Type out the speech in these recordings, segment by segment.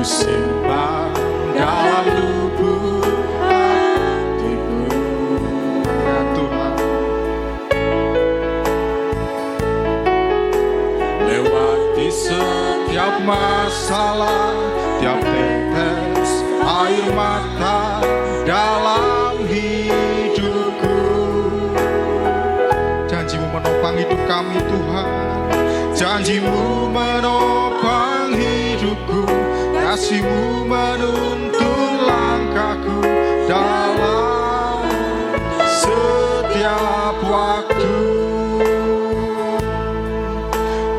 simpan dalam lubuk hatiku. Ya Tuhan, lewati setiap masalah, tiap tetes air mata dalam hidupku. Janji-Mu menopang hidup kami Tuhan, janji-Mu menopang hidupku, kasih-Mu menuntun langkahku dalam setiap waktu.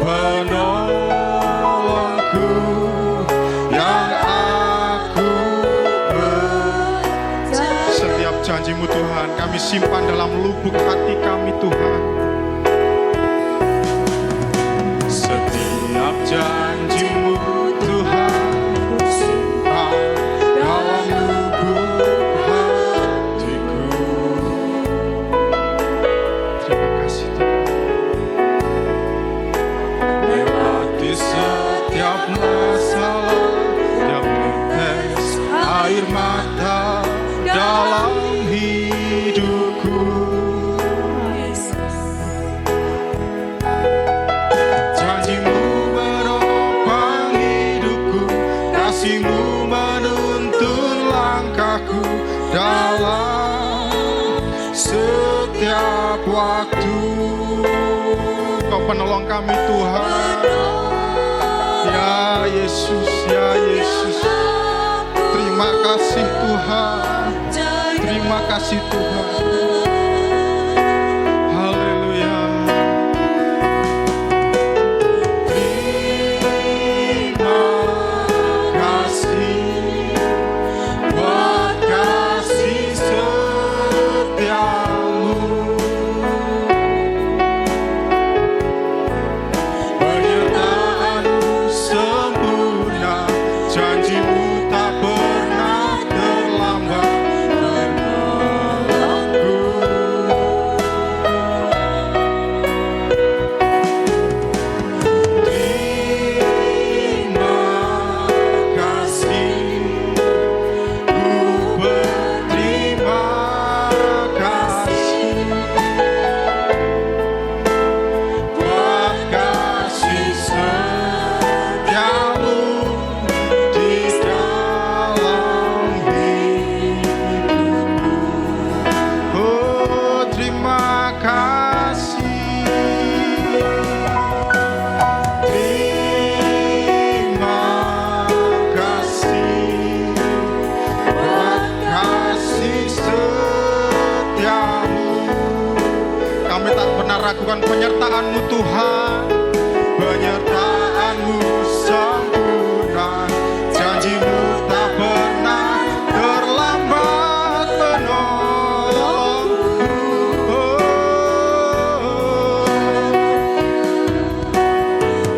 Penolongku yang aku bercaya. Setiap janji-Mu Tuhan kami simpan dalam lubuk hati kami Tuhan. Setiap janji-Mu Tuhan ku simpan dalam lubuk hatiku. Terima kasih Tuhan. Lewati setiap masalah, tiap tetes air mata dalam hidupku. Janji-Mu menopang hidupku, kasih-Mu menuntun langkahku dalam setiap waktu. Kau penolong kami Tuhan. Ya Yesus, ya Yesus. Terima kasih Tuhan. Terima kasih Tuhan. Haleluya. Terima kasih buat kasih setiamu. Penyertaan-Mu sempurna, janji-Mu tak pernah terlambat menolongku. Terima kasih, ku berterima kasih buat kasih setiamu di dalam hidupku. Oh, terima kasih. Terima kasih buat kasih setiamu. Kami tak pernah ragukan penyertaan-Mu Tuhan. Penyertaan-Mu sempurna, janji-Mu tak pernah terlambat menolongku.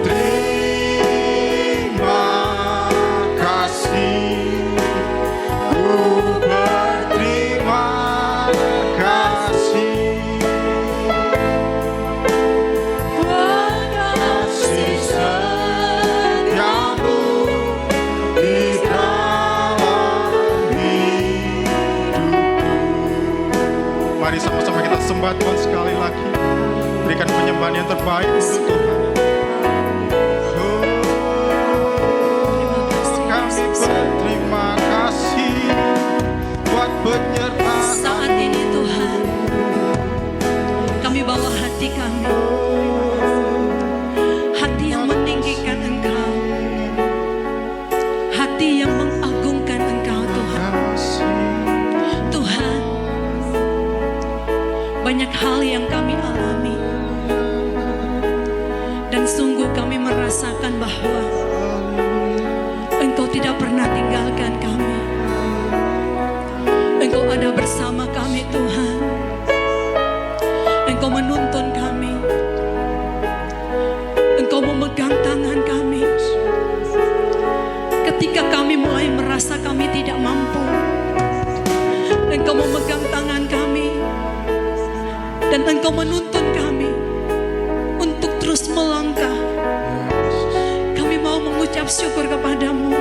Terima kasih, ku berterima kasih buat kasih setiamu di dalam hidupku. Mari sama-sama kita sembah Tuhan sekali lagi. Berikan penyembahan yang terbaik untuk Tuhan. Kami berterima kasih buat penyertaan. Saat ini Tuhan, kami bawa hati kami, hati yang meninggikan Engkau, hati yang mengagungkan Engkau Tuhan. Tuhan, banyak hal yang kami alami, dan sungguh kami merasakan bahwa Engkau tidak pernah tinggalkan kami. Engkau ada bersama kami Tuhan. Engkau menuntun kami. Engkau memegang tangan kami. Ketika kami mulai merasa kami tidak mampu, Engkau memegang tangan kami. Dan Engkau menuntun kami untuk terus melangkah. Kami mau mengucap syukur kepadamu.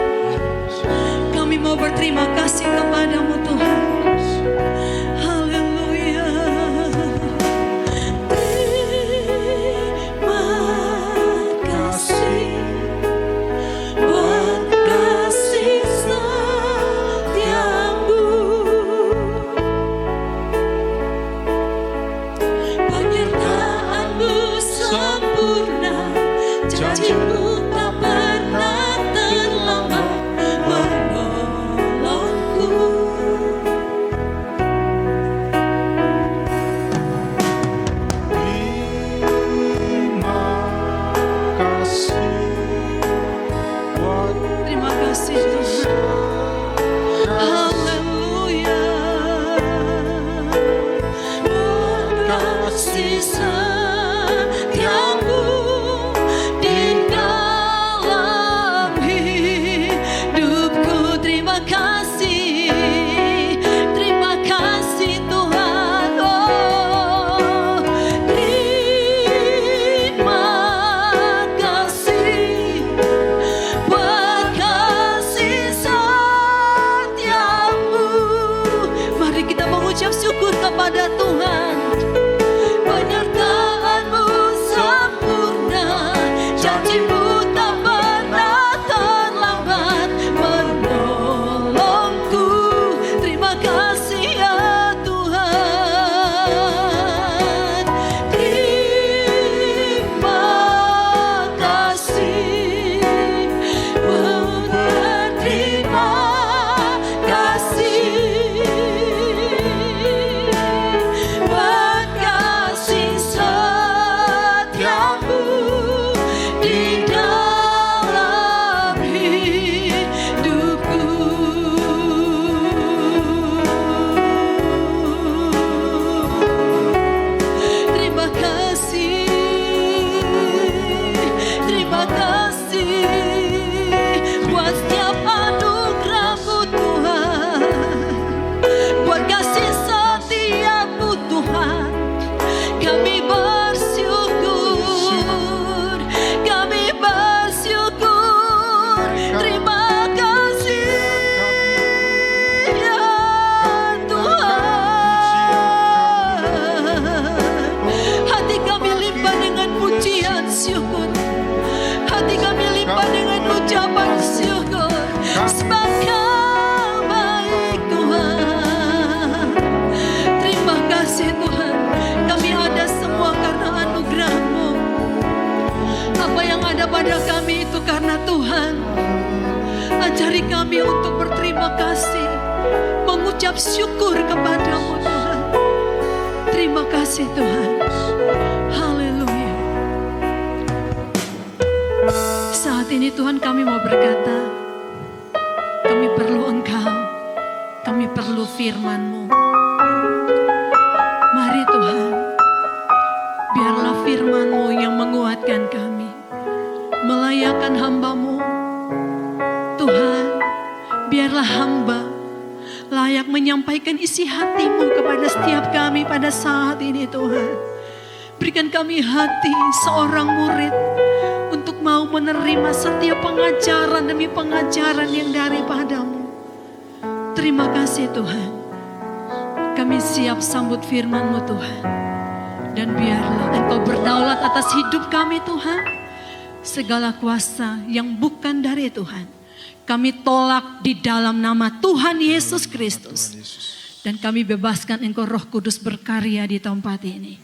terima kasih buat kasih setiamu di dalam hidupku. Terima kasih, terima kasih buat setiap anugerah-Mu Tuhan, buat kasih setiamu Tuhan. Kami bersyukur, kami bersyukur. Terima kasih ya Tuhan. Hati kami limpah dengan pujian syukur, hati kami limpah dengan ucapan syukur. Sebab Kau baik Tuhan. Terima kasih Tuhan. Kami ada semua karena anugerah-Mu. Apa yang ada pada kami itu karena Tuhan. Ajari kami untuk berterima kasih, mengucap syukur kepada-Mu Tuhan. Terima kasih Tuhan. Haleluya. Saat ini Tuhan kami mau berkata, kami perlu Engkau, kami perlu firman-Mu. Mari Tuhan, biarlah firman-Mu yang menguatkan kami, melayakkan hamba-Mu. Tuhan, biarlah hamba layak menyampaikan isi hati-Mu kepada setiap kami pada saat ini Tuhan. Berikan kami hati seorang murid untuk mau menerima setiap pengajaran demi pengajaran yang daripada-Mu. Terima kasih Tuhan. Kami siap sambut firman-Mu Tuhan. Dan biarlah Engkau berdaulat atas hidup kami Tuhan. Segala kuasa yang bukan dari Tuhan, kami tolak di dalam nama Tuhan Yesus Kristus. Dan kami bebaskan Engkau Roh Kudus berkarya di tempat ini.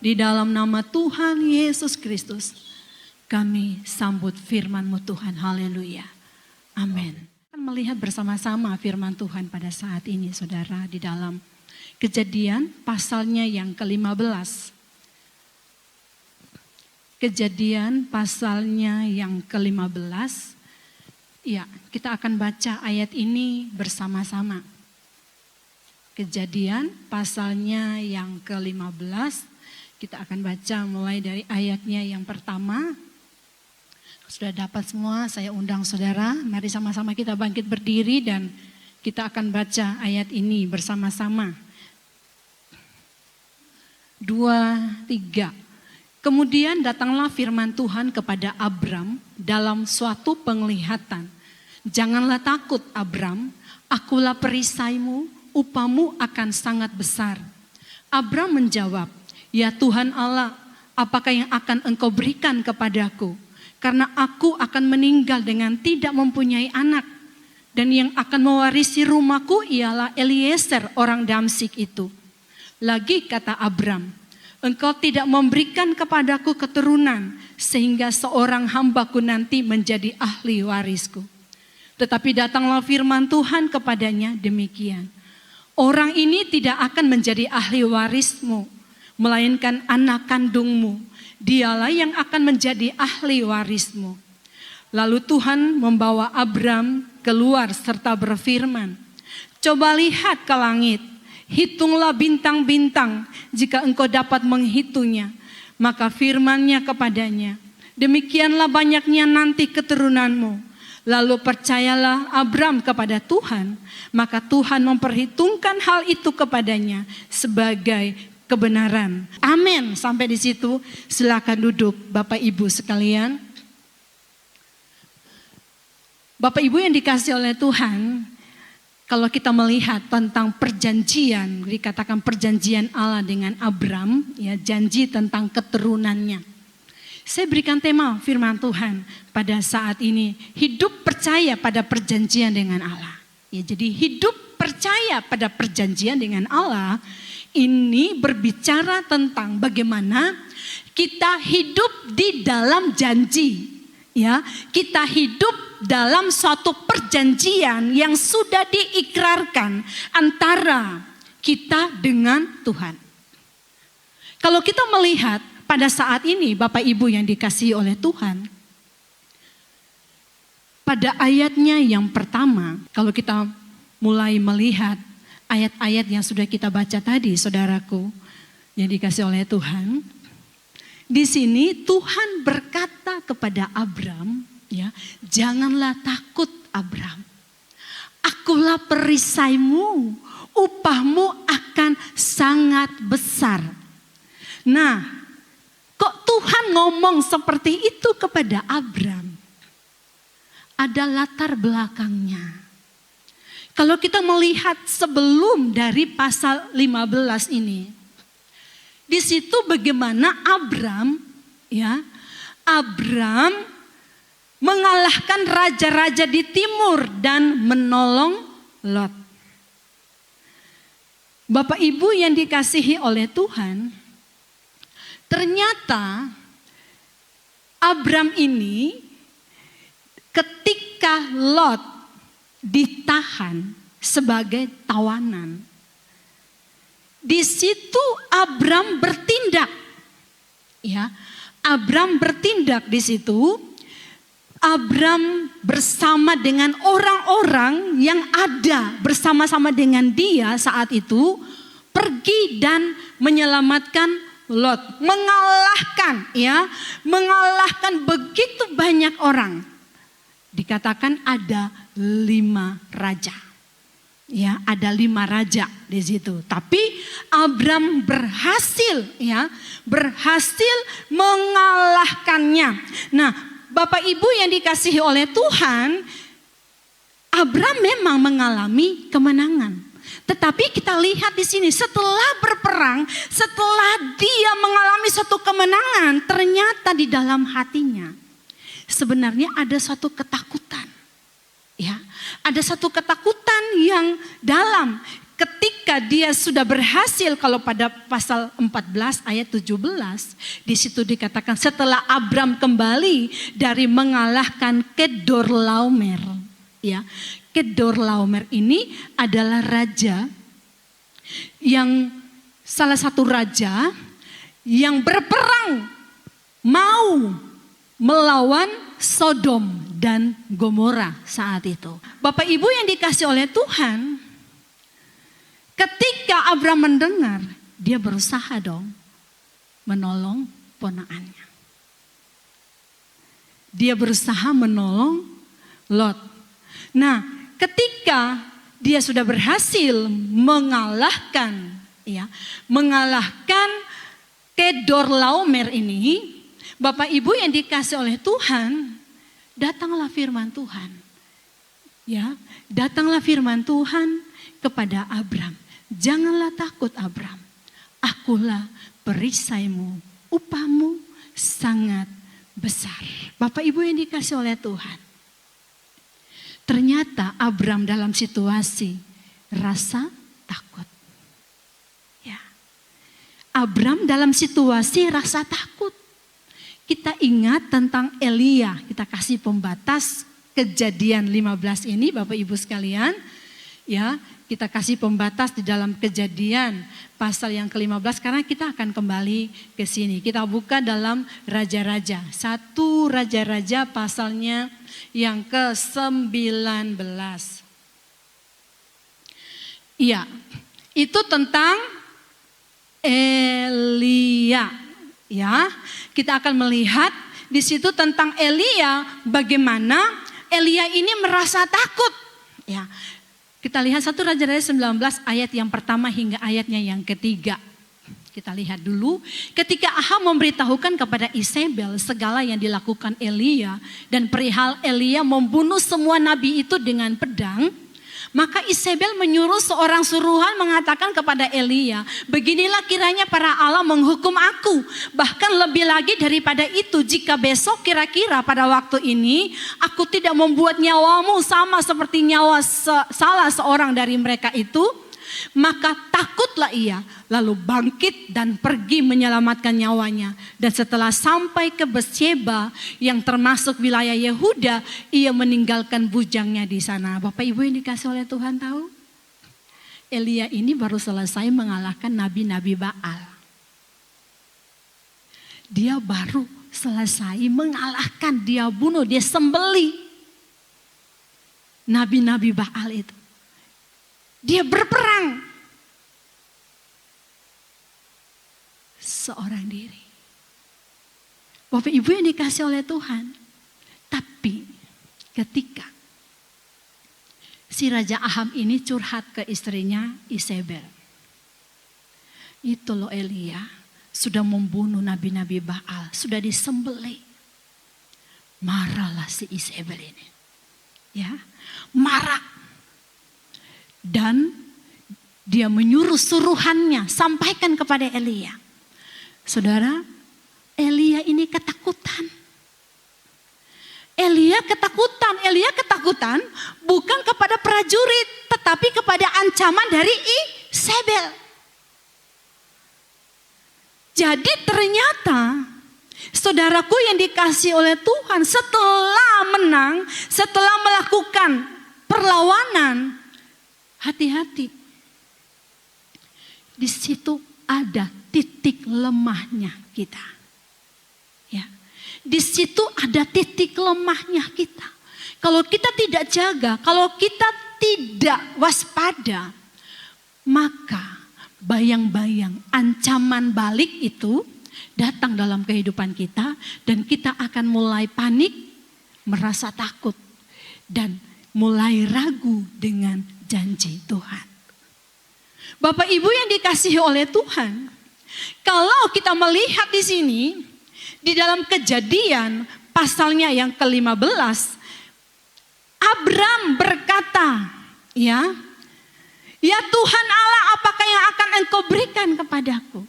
Di dalam nama Tuhan Yesus Kristus, kami sambut firman-Mu Tuhan. Haleluya. Amin. Melihat bersama-sama firman Tuhan pada saat ini saudara di dalam Kejadian pasalnya yang ke-15. Kejadian pasalnya yang ke-15. Ya, kita akan baca ayat ini bersama-sama. Kejadian pasalnya yang ke-15. Kita akan baca mulai dari ayatnya yang pertama. Sudah dapat semua, saya undang saudara. Mari sama-sama kita bangkit berdiri dan kita akan baca ayat ini bersama-sama. 2, 3. Kemudian datanglah firman Tuhan kepada Abram dalam suatu penglihatan. Janganlah takut Abram, akulah perisaimu, upamu akan sangat besar. Abram menjawab, ya Tuhan Allah, apakah yang akan Engkau berikan kepadaku? Karena aku akan meninggal dengan tidak mempunyai anak. Dan yang akan mewarisi rumahku ialah Eliezer orang Damsik itu. Lagi kata Abram, Engkau tidak memberikan kepadaku keturunan sehingga seorang hambaku nanti menjadi ahli warisku. Tetapi datanglah firman Tuhan kepadanya demikian. Orang ini tidak akan menjadi ahli warismu, melainkan anak kandungmu. Dialah yang akan menjadi ahli warismu. Lalu Tuhan membawa Abram keluar serta berfirman, coba lihat ke langit. Hitunglah bintang-bintang jika engkau dapat menghitungnya. Maka firman-Nya kepadanya, demikianlah banyaknya nanti keturunanmu. Lalu percayalah Abram kepada Tuhan, maka Tuhan memperhitungkan hal itu kepadanya sebagai kebenaran. Amin. Sampai di situ silakan duduk Bapak Ibu sekalian. Bapak Ibu yang dikasihi oleh Tuhan, kalau kita melihat tentang perjanjian, dikatakan perjanjian Allah dengan Abram, ya janji tentang keturunannya. Saya berikan tema firman Tuhan pada saat ini, hidup percaya pada perjanjian dengan Allah. Ya, jadi hidup percaya pada perjanjian dengan Allah ini berbicara tentang bagaimana kita hidup di dalam janji. Ya, kita hidup dalam suatu perjanjian yang sudah diikrarkan antara kita dengan Tuhan. Kalau kita melihat pada saat ini Bapak Ibu yang dikasihi oleh Tuhan, pada ayatnya yang pertama, kalau kita mulai melihat ayat-ayat yang sudah kita baca tadi, saudaraku yang dikasihi oleh Tuhan, di sini Tuhan berkata kepada Abram, ya, janganlah takut Abram. Akulah perisaimu, upahmu akan sangat besar. Nah, kok Tuhan ngomong seperti itu kepada Abram? Ada latar belakangnya. Kalau kita melihat sebelum dari pasal 15 ini, di situ bagaimana Abram mengalahkan raja-raja di timur dan menolong Lot. Bapak Ibu yang dikasihi oleh Tuhan, ternyata Abram ini ketika Lot ditahan sebagai tawanan, di situ Abram bertindak. Ya, Abram bertindak di situ. Abram bersama dengan orang-orang yang ada bersama-sama dengan dia saat itu pergi dan menyelamatkan Lot, mengalahkan begitu banyak orang. Dikatakan ada 5 raja. Ya, ada 5 raja di situ. Tapi Abram berhasil mengalahkannya. Nah, Bapak Ibu yang dikasihi oleh Tuhan, Abram memang mengalami kemenangan. Tetapi kita lihat di sini setelah berperang, setelah dia mengalami suatu kemenangan, ternyata di dalam hatinya sebenarnya ada suatu ketakutan. Ya, ada satu ketakutan yang dalam ketika dia sudah berhasil. Kalau pada pasal 14 ayat 17 di situ dikatakan setelah Abram kembali dari mengalahkan Kedorlaomer. Ya, Kedorlaomer ini adalah raja yang salah satu raja yang berperang mau melawan Sodom dan Gomora saat itu. Bapak Ibu yang dikasihi oleh Tuhan, ketika Abram mendengar, dia berusaha dong menolong ponakannya. Dia berusaha menolong Lot. Nah, ketika dia sudah berhasil mengalahkan Kedorlaomer ini, Bapak Ibu yang dikasihi oleh Tuhan, datanglah firman Tuhan. Ya, datanglah firman Tuhan kepada Abram. Janganlah takut Abram. Akulah perisaimu, upahmu sangat besar. Bapak Ibu yang dikasihi oleh Tuhan. Ternyata Abram dalam situasi rasa takut. Ya. Abram dalam situasi rasa takut. Kita ingat tentang Elia, kita kasih pembatas Kejadian 15 ini Bapak Ibu sekalian. Ya, kita kasih pembatas di dalam Kejadian pasal yang ke-15 karena kita akan kembali ke sini. Kita buka dalam Raja-Raja, 1 Raja-Raja pasalnya yang ke-19. Iya, itu tentang Elia. Ya, kita akan melihat di situ tentang Elia, bagaimana Elia ini merasa takut. Ya, kita lihat 1 Raja-Raja 19 ayat yang pertama hingga ayatnya yang ketiga. Kita lihat dulu, ketika Ahab memberitahukan kepada Isabel segala yang dilakukan Elia dan perihal Elia membunuh semua nabi itu dengan pedang, maka Isabel menyuruh seorang suruhan mengatakan kepada Elia, beginilah kiranya para Allah menghukum aku. Bahkan lebih lagi daripada itu, jika besok kira-kira pada waktu ini aku tidak membuat nyawamu sama seperti nyawa salah seorang dari mereka itu, Maka takutlah ia, lalu bangkit dan pergi menyelamatkan nyawanya. Dan setelah sampai ke Betsheba yang termasuk wilayah Yehuda, ia meninggalkan bujangnya di sana. Bapak Ibu yang dikasih oleh Tuhan tahu? Elia ini baru selesai mengalahkan nabi-nabi Baal. Dia baru selesai mengalahkan, dia bunuh, dia sembelih nabi-nabi Baal itu. Dia berperang seorang diri. Bapak Ibu yang dikasih oleh Tuhan. Tapi ketika si Raja Ahab ini curhat ke istrinya Isabel. Itu loh Elia sudah membunuh nabi-nabi Baal, sudah disembelih. Marahlah si Isabel ini. Ya, marah. Dan dia menyuruh suruhannya sampaikan kepada Elia. Saudara, Elia ini ketakutan. Elia ketakutan bukan kepada prajurit, tetapi kepada ancaman dari Isabel. Jadi ternyata saudaraku yang dikasih oleh Tuhan, setelah menang, setelah melakukan perlawanan, hati-hati. Di situ ada titik lemahnya kita. Ya. Di situ ada titik lemahnya kita. Kalau kita tidak jaga, kalau kita tidak waspada, maka bayang-bayang ancaman balik itu datang dalam kehidupan kita dan kita akan mulai panik, merasa takut dan mulai ragu dengan janji Tuhan. Bapak Ibu yang dikasihi oleh Tuhan, kalau kita melihat di sini di dalam Kejadian pasalnya yang ke-15, Abram berkata, ya Tuhan Allah, apakah yang akan Engkau berikan kepadaku?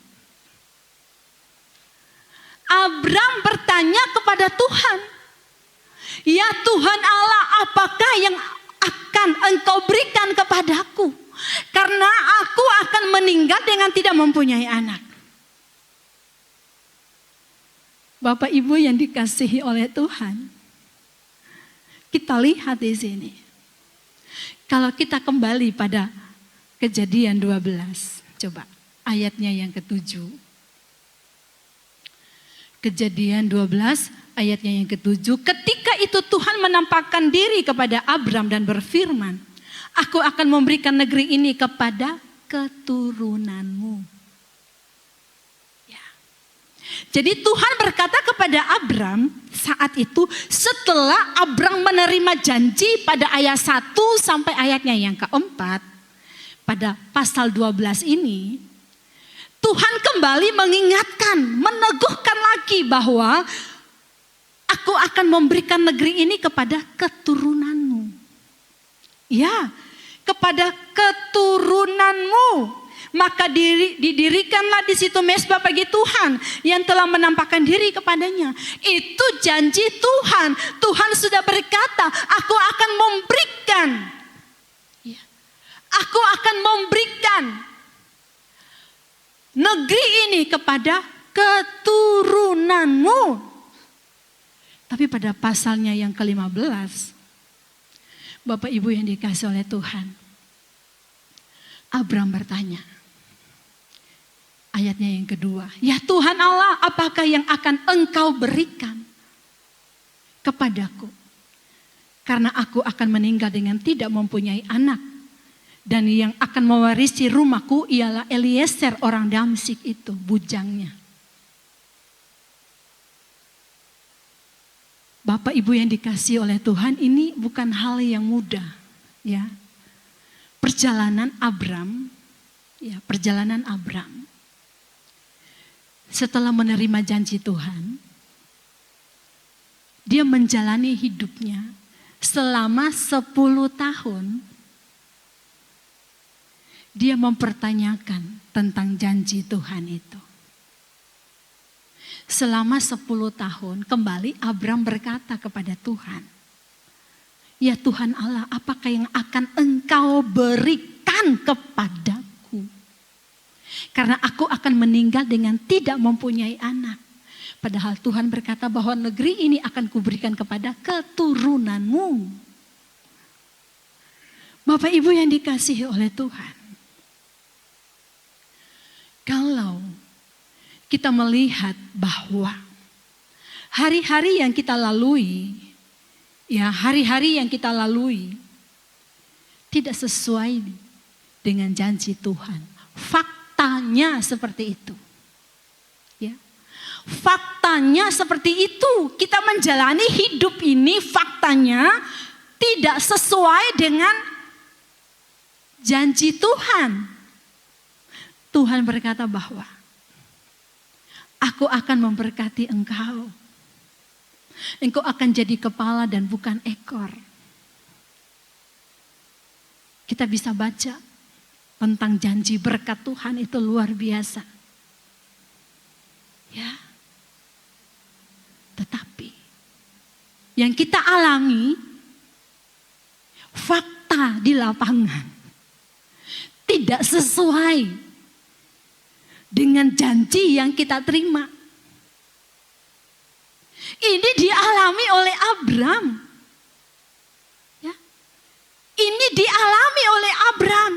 Abram bertanya kepada Tuhan, ya Tuhan Allah, apakah yang akan Engkau berikan kepadaku? Karena aku akan meninggal dengan tidak mempunyai anak. Bapak Ibu yang dikasihi oleh Tuhan, kita lihat di sini. Kalau kita kembali pada Kejadian 12, coba ayatnya yang ke-7. Kejadian 12 ayatnya yang ke-7. Ketika itu Tuhan menampakkan diri kepada Abram dan berfirman, aku akan memberikan negeri ini kepada keturunanmu. Ya. Jadi Tuhan berkata kepada Abram saat itu, setelah Abram menerima janji pada ayat 1 sampai ayatnya yang keempat, pada pasal 12 ini, Tuhan kembali mengingatkan, meneguhkan lagi bahwa aku akan memberikan negeri ini kepada keturunanmu. Ya, kepada keturunanmu. Maka didirikanlah di situ mezbah bagi Tuhan yang telah menampakkan diri kepadanya. Itu janji Tuhan. Tuhan sudah berkata, aku akan memberikan. Aku akan memberikan negeri ini kepada keturunanmu. Tapi pada pasalnya yang ke-15, Bapak Ibu yang dikasih oleh Tuhan, Abram bertanya, ayatnya yang kedua, ya Tuhan Allah, apakah yang akan Engkau berikan kepadaku? Karena aku akan meninggal dengan tidak mempunyai anak. Dan yang akan mewarisi rumahku ialah Eliezer orang Damsyik itu, bujangnya. Bapak Ibu yang dikasihi oleh Tuhan, ini bukan hal yang mudah, ya. Perjalanan Abram, setelah menerima janji Tuhan, dia menjalani hidupnya selama 10 tahun. Dia mempertanyakan tentang janji Tuhan itu. Selama 10 tahun kembali Abram berkata kepada Tuhan, ya Tuhan Allah, apakah yang akan Engkau berikan kepada Karena aku akan meninggal dengan tidak mempunyai anak. Padahal Tuhan berkata bahwa negeri ini akan kuberikan kepada keturunanmu. Bapak Ibu yang dikasihi oleh Tuhan. Kalau kita melihat bahwa hari-hari yang kita lalui, tidak sesuai dengan janji Tuhan. Faktanya seperti itu. Ya. Faktanya seperti itu. Kita menjalani hidup ini faktanya tidak sesuai dengan janji Tuhan. Tuhan berkata bahwa aku akan memberkati engkau. Engkau akan jadi kepala dan bukan ekor. Kita bisa baca tentang janji berkat Tuhan itu luar biasa. Ya. Tetapi yang kita alami fakta di lapangan tidak sesuai dengan janji yang kita terima. Ini dialami oleh Abram. Ya. Ini dialami oleh Abram.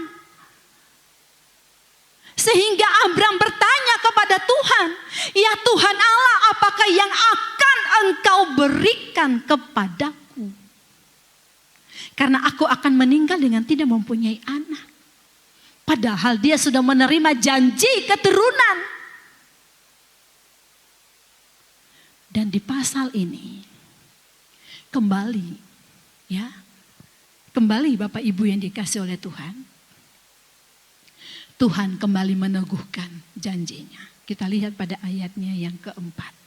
Sehingga Abram bertanya kepada Tuhan, "Ya Tuhan Allah, apakah yang akan Engkau berikan kepadaku? Karena aku akan meninggal dengan tidak mempunyai anak." Padahal dia sudah menerima janji keturunan. Dan di pasal ini kembali Bapak Ibu yang dikasih oleh Tuhan. Tuhan kembali meneguhkan janjinya. Kita lihat pada ayatnya yang keempat.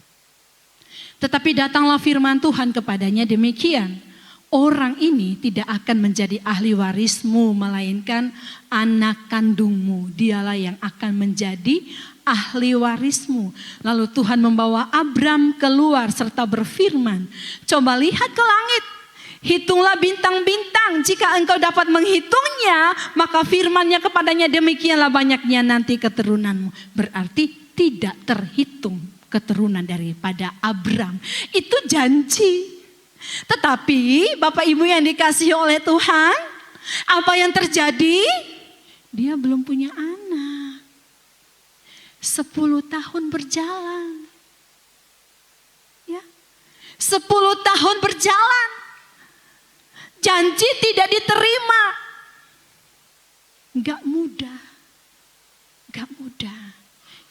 Tetapi datanglah firman Tuhan kepadanya demikian. Orang ini tidak akan menjadi ahli warismu, melainkan anak kandungmu. Dialah yang akan menjadi ahli warismu. Lalu Tuhan membawa Abram keluar serta berfirman, "Coba lihat ke langit, hitunglah bintang-bintang. Jika engkau dapat menghitungnya, maka firman-Nya kepadanya, demikianlah banyaknya nanti keturunanmu." Berarti tidak terhitung keturunan daripada Abram. Itu janji. Tetapi Bapak Ibu yang dikasihi oleh Tuhan, apa yang terjadi? Dia belum punya anak. 10 tahun berjalan. Ya. 10 tahun berjalan. Janji tidak diterima. Gak mudah. Gak mudah.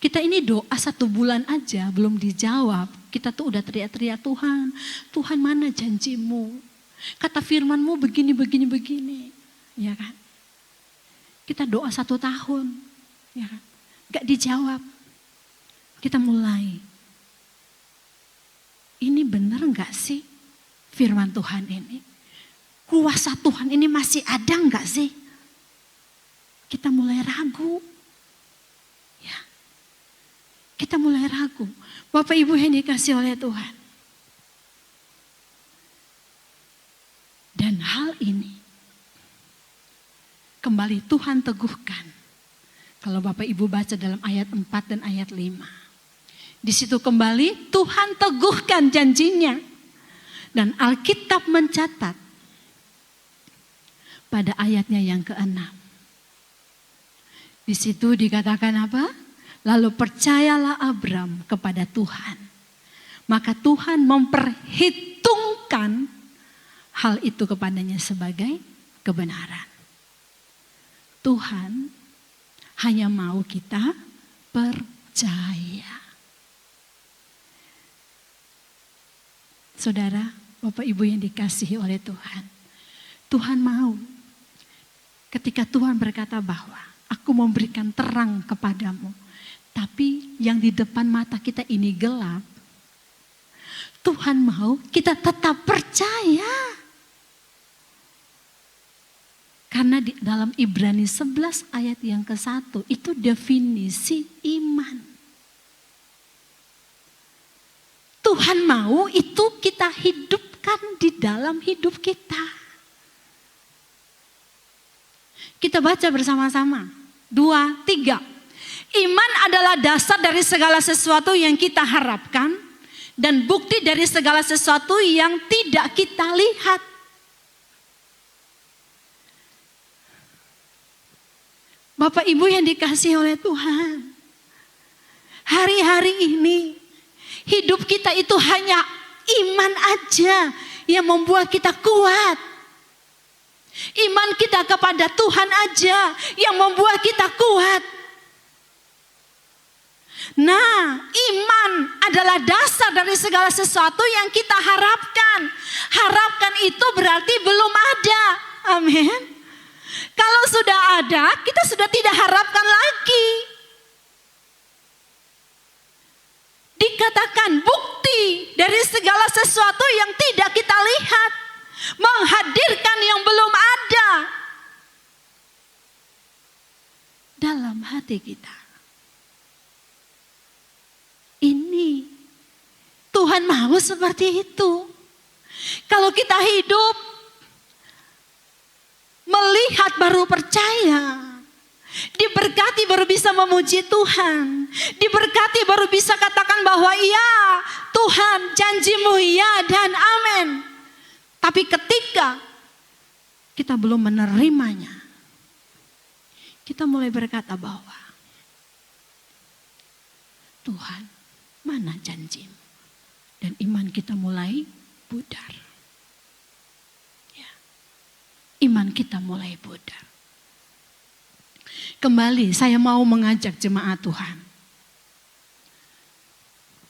Kita ini doa 1 bulan aja belum dijawab. Kita tuh udah teriak-teriak, "Tuhan, Tuhan mana janjimu? Kata firman-Mu begini, begini, begini." Ya kan? Kita doa 1 tahun. Ya kan? Gak dijawab. Kita mulai. Ini benar gak sih firman Tuhan ini? Kuasa Tuhan ini masih ada gak sih? Kita mulai ragu. Kita mulai ragu. Bapak Ibu yang dikasih oleh Tuhan. Dan hal ini kembali Tuhan teguhkan. Kalau Bapak Ibu baca dalam ayat 4 dan ayat 5. Di situ kembali Tuhan teguhkan janjinya. Dan Alkitab mencatat pada ayatnya yang ke-6. Di situ dikatakan apa? Lalu percayalah Abram kepada Tuhan. Maka Tuhan memperhitungkan hal itu kepadanya sebagai kebenaran. Tuhan hanya mau kita percaya. Saudara, Bapak Ibu yang dikasihi oleh Tuhan. Tuhan mau ketika Tuhan berkata bahwa aku memberikan terang kepadamu. Tapi yang di depan mata kita ini gelap. Tuhan mau kita tetap percaya. Karena di dalam Ibrani 11 ayat yang ke-1 itu definisi iman. Tuhan mau itu kita hidupkan di dalam hidup kita. Kita baca bersama-sama. 2, 3. Iman adalah dasar dari segala sesuatu yang kita harapkan dan bukti dari segala sesuatu yang tidak kita lihat. Bapak Ibu yang dikasihi oleh Tuhan, hari-hari ini hidup kita itu hanya iman aja yang membuat kita kuat. Iman kita kepada Tuhan aja yang membuat kita kuat. Nah, iman adalah dasar dari segala sesuatu yang kita harapkan. Harapkan itu berarti belum ada. Amin. Kalau sudah ada, kita sudah tidak harapkan lagi. Dikatakan bukti dari segala sesuatu yang tidak kita lihat. Menghadirkan yang belum ada dalam hati kita. Ini Tuhan mau seperti itu. Kalau kita hidup melihat baru percaya, diberkati baru bisa memuji Tuhan, diberkati baru bisa katakan bahwa iya Tuhan, janjimu ya dan amin. Tapi ketika kita belum menerimanya, kita mulai berkata bahwa Tuhan, mana janjimu? Dan iman kita mulai pudar. Ya. Iman kita mulai pudar. Kembali saya mau mengajak jemaat Tuhan.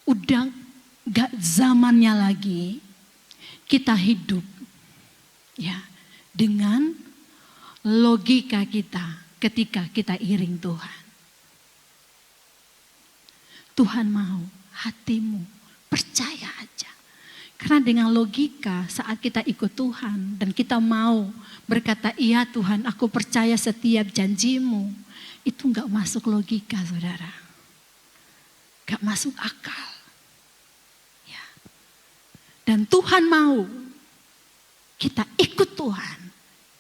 Udah gak zamannya lagi kita hidup ya dengan logika kita ketika kita iring Tuhan. Tuhan mau hatimu percaya aja. Karena dengan logika saat kita ikut Tuhan dan kita mau berkata iya Tuhan aku percaya setiap janjimu. Itu gak masuk logika saudara. Gak masuk akal. Ya. Dan Tuhan mau kita ikut Tuhan.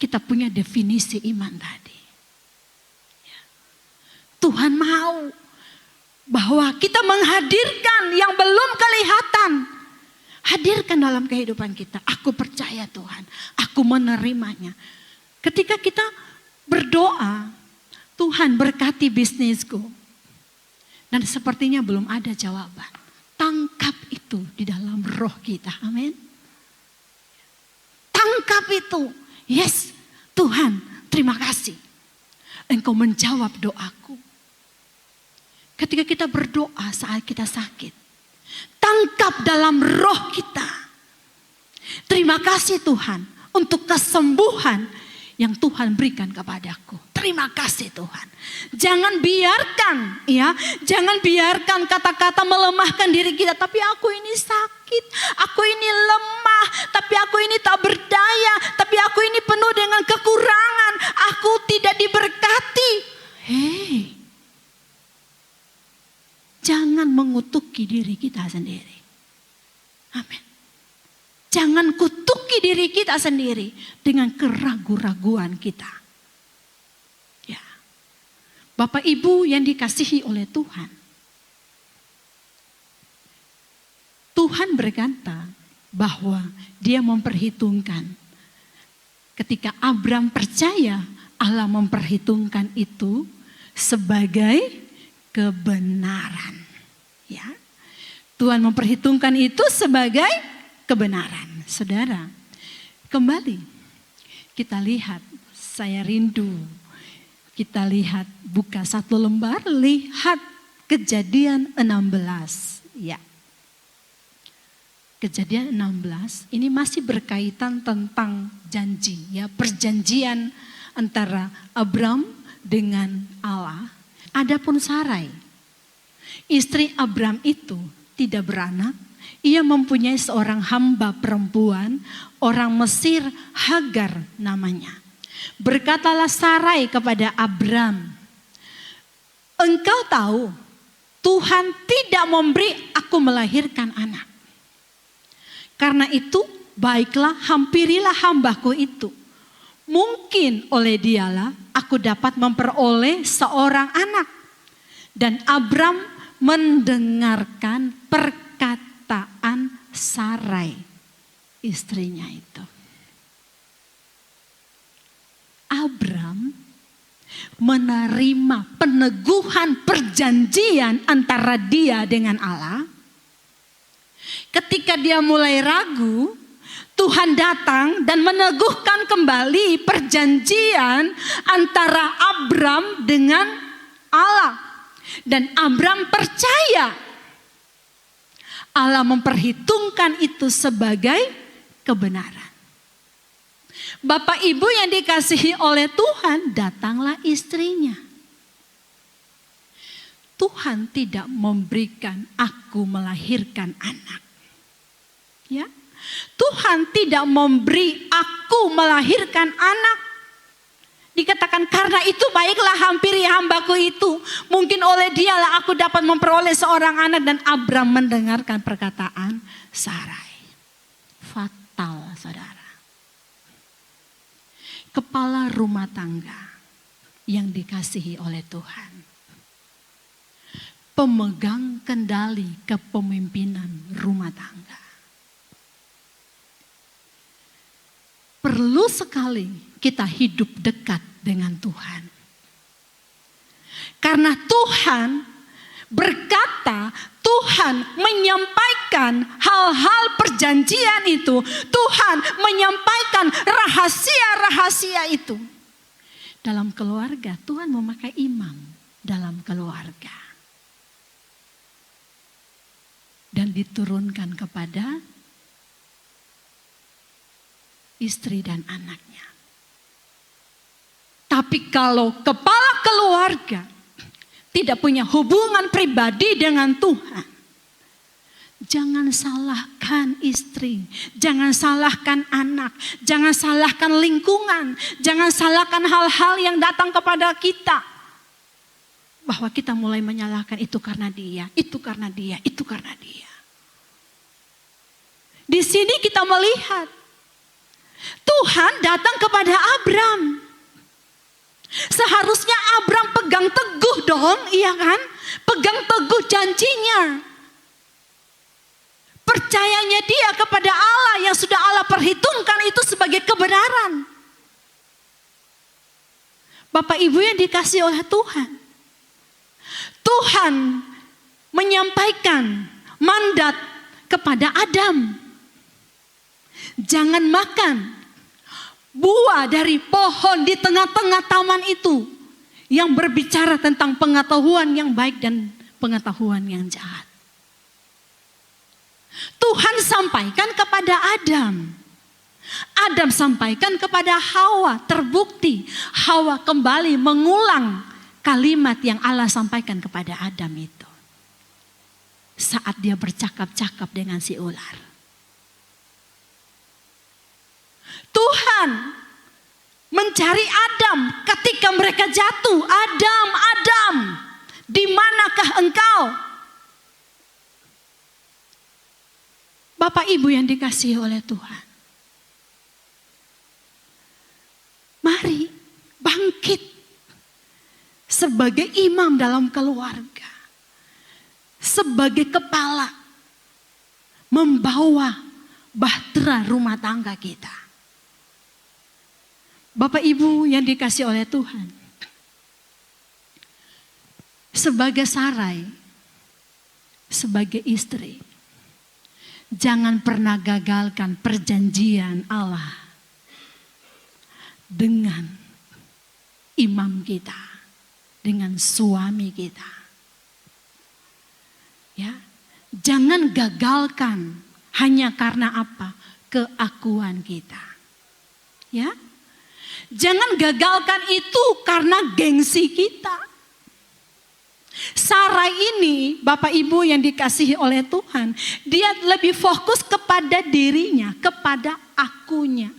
Kita punya definisi iman tadi. Ya. Tuhan mau bahwa kita menghadirkan yang belum kelihatan. Hadirkan dalam kehidupan kita. Aku percaya Tuhan. Aku menerimanya. Ketika kita berdoa. Tuhan berkati bisnisku. Dan sepertinya belum ada jawaban. Tangkap itu di dalam roh kita. Amin. Tangkap itu. Yes Tuhan terima kasih. Engkau menjawab doaku. Ketika kita berdoa saat kita sakit. Tangkap dalam roh kita. Terima kasih Tuhan untuk kesembuhan yang Tuhan berikan kepadaku. Terima kasih Tuhan. Jangan biarkan ya, jangan biarkan kata-kata melemahkan diri kita. Tapi aku ini sakit, aku ini lemah, tapi aku ini tak berdaya, tapi aku ini penuh dengan kekurangan. Aku tidak diberkati. Hei. Jangan mengutuki diri kita sendiri. Amin. Jangan kutuki diri kita sendiri dengan keraguan-raguan kita. Ya. Bapak Ibu yang dikasihi oleh Tuhan. Tuhan berkata bahwa dia memperhitungkan. Ketika Abram percaya, Allah memperhitungkan itu sebagai kebenaran. Ya. Tuhan memperhitungkan itu sebagai kebenaran. Saudara, kembali kita lihat, saya rindu. Kita lihat, buka satu lembar, lihat Kejadian 16. Ya. Kejadian 16 ini masih berkaitan tentang janji, ya, perjanjian antara Abram dengan Allah. Adapun Sarai, istri Abram itu tidak beranak. Ia mempunyai seorang hamba perempuan, orang Mesir, Hagar namanya. Berkatalah Sarai kepada Abram, engkau tahu Tuhan tidak memberi aku melahirkan anak. Karena itu baiklah hampirilah hambaku itu. Mungkin oleh dialah aku dapat memperoleh seorang anak. Dan Abram mendengarkan perkataan Sarai, istrinya itu. Abram menerima peneguhan perjanjian antara dia dengan Allah. Ketika dia mulai ragu, Tuhan datang dan meneguhkan kembali perjanjian antara Abram dengan Allah. Dan Abram percaya. Allah memperhitungkan itu sebagai kebenaran. Bapak ibu yang dikasihi oleh Tuhan, datanglah istrinya. Tuhan tidak memberikan aku melahirkan anak. Ya. Tuhan tidak memberi aku melahirkan anak. Dikatakan karena itu baiklah hampiri hambaku itu. Mungkin oleh dialah aku dapat memperoleh seorang anak. Dan Abram mendengarkan perkataan Sarai. Fatal saudara. Kepala rumah tangga yang dikasihi oleh Tuhan. Pemegang kendali kepemimpinan rumah tangga. Perlu sekali kita hidup dekat dengan Tuhan. Karena Tuhan berkata, Tuhan menyampaikan hal-hal perjanjian itu. Tuhan menyampaikan rahasia-rahasia itu. Dalam keluarga, Tuhan memakai imam dalam keluarga. Dan diturunkan kepada istri dan anaknya. Tapi kalau kepala keluarga tidak punya hubungan pribadi dengan Tuhan, jangan salahkan istri, jangan salahkan anak, jangan salahkan lingkungan, jangan salahkan hal-hal yang datang kepada kita. Bahwa kita mulai menyalahkan itu karena dia, itu karena dia, itu karena dia. Di sini kita melihat Tuhan datang kepada Abram. Seharusnya Abram pegang teguh dong, iya kan? Pegang teguh janjinya. Percayanya dia kepada Allah yang sudah Allah perhitungkan itu sebagai kebenaran. Bapak ibu yang dikasihi oleh Tuhan. Tuhan menyampaikan mandat kepada Adam. Jangan makan buah dari pohon di tengah-tengah taman itu yang berbicara tentang pengetahuan yang baik dan pengetahuan yang jahat. Tuhan sampaikan kepada Adam. Adam sampaikan kepada Hawa. Terbukti Hawa kembali mengulang kalimat yang Allah sampaikan kepada Adam itu. Saat dia bercakap-cakap dengan si ular. Tuhan mencari Adam ketika mereka jatuh. Adam, Adam, di manakah engkau? Bapak ibu yang dikasihi oleh Tuhan. Mari bangkit sebagai imam dalam keluarga. Sebagai kepala membawa bahtera rumah tangga kita. Bapak ibu yang dikasihi oleh Tuhan. Sebagai Sarai, sebagai istri, jangan pernah gagalkan perjanjian Allah dengan imam kita, dengan suami kita. Ya, jangan gagalkan hanya karena apa? Keakuan kita. Ya. Jangan gagalkan itu karena gengsi kita. Sarai ini, Bapak Ibu yang dikasihi oleh Tuhan, dia lebih fokus kepada dirinya, kepada akunya.